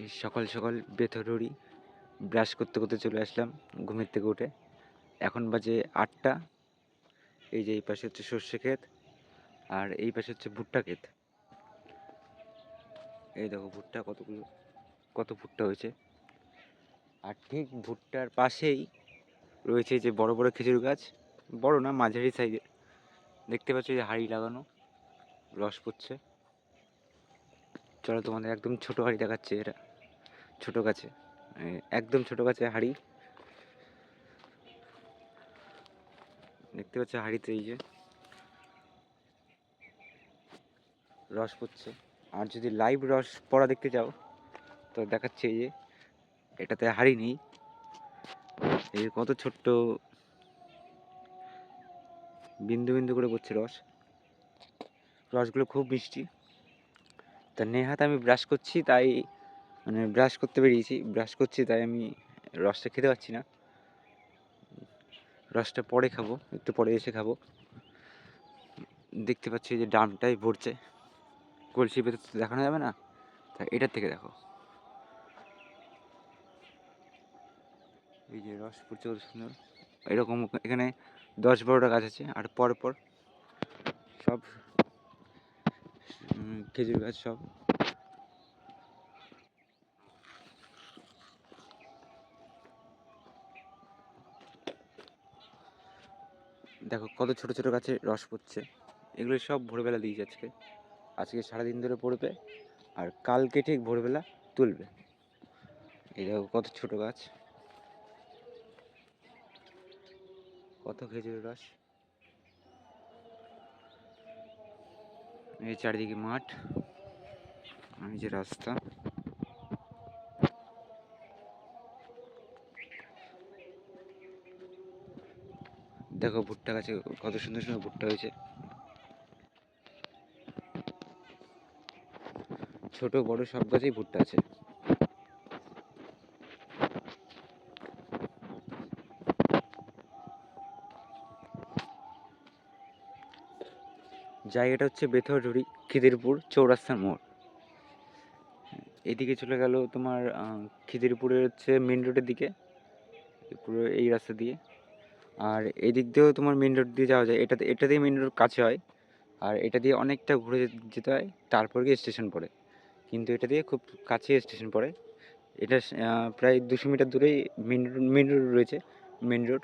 এই সকাল সকাল বেথরুরি ব্রাশ করতে করতে চলে আসলাম ঘুমের থেকে উঠে। এখন বাজে 8টা। এই যে এই পাশে হচ্ছে সর্ষে ক্ষেত, আর এই পাশে হচ্ছে ভুট্টা ক্ষেত। এই দেখো ভুট্টা কত ভুট্টা হয়েছে। আর ঠিক ভুট্টার পাশেই রয়েছে যে বড় বড় খেজুর গাছ, বড় না মাঝারি সাইজের। দেখতে পাচ্ছ যে হাঁড়ি লাগানো, রস পড়ছে। চলো তোমাদের একদম ছোট হাঁড়ি দেখাচ্ছে। এটা ছোট গাছে, একদম ছোট গাছে হাঁড়ি। দেখতে পাচ্ছ হাঁড়িতে এই যে রস পড়ছে। আর যদি লাইভ রস পড়া দেখতে চাও তো দেখাচ্ছে এই যে এটাতে হাঁড়ি নেই, এই যে কত ছোট্ট বিন্দু বিন্দু করে পড়ছে রস। রসগুলো খুব মিষ্টি। তা নেহাত আমি ব্রাশ করছি, তাই মানে ব্রাশ করতে বেরিয়েছি, ব্রাশ করছি তাই আমি রসটা খেতে পাচ্ছি না। রসটা পরে খাবো, একটু পরে এসে খাবো। দেখতে পাচ্ছি যে ড্রামটাই ভরছে, কলসির ভেতর তো দেখানো যাবে না, তাই এটার থেকে দেখো এই যে রস পড়ছে কত সুন্দর। এরকম এখানে 10-12টা গাছ আছে, আর পরপর সব খেজুর গাছ সব। দেখো কত ছোট ছোট গাছে রস পড়ছে। এগুলো সব ভোরবেলা দিয়েছে আজকে, আজকে সারাদিন ধরে পড়বে, আর কালকে ঠিক ভোরবেলা তুলবে। এই দেখো কত ছোট গাছ, কত খেজুরের রস। এই চারিদিকে মাঠ, এই যে রাস্তা। দেখো ভুট্টা গাছে কত সুন্দর সুন্দর ভুট্টা হয়েছে। ছোট বড় সব গাছেই ভুট্টা আছে। জায়গাটা হচ্ছে বেথরডুরি, খিদিরপুর চৌরাস্তার মোড়। এদিকে চলে গেল তোমার খিদিরপুরের হচ্ছে মেন রোডের দিকে, পুরো এই রাস্তা দিয়ে। আর এই দিক দিয়েও তোমার মেন রোড দিয়ে যাওয়া যায়, এটা দিয়ে মেন রোড কাছে হয়। আর এটা দিয়ে অনেকটা ঘুরে যেতে হয়, তারপর গিয়ে স্টেশন পড়ে। কিন্তু এটা দিয়ে খুব কাছে স্টেশন পড়ে। এটা প্রায় 200 মিটার দূরেই মেন রোড রয়েছে, মেন রোড।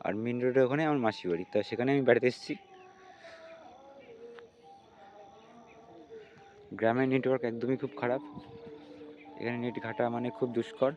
আর মেন রোডের ওখানে আমার মাসির বাড়ি, তা সেখানে আমি বেড়াতে এসেছি। গ্রামের নেটওয়ার্ক একদমই খুব খারাপ, এখানে নেট ঘাটা মানে খুব দুষ্কর।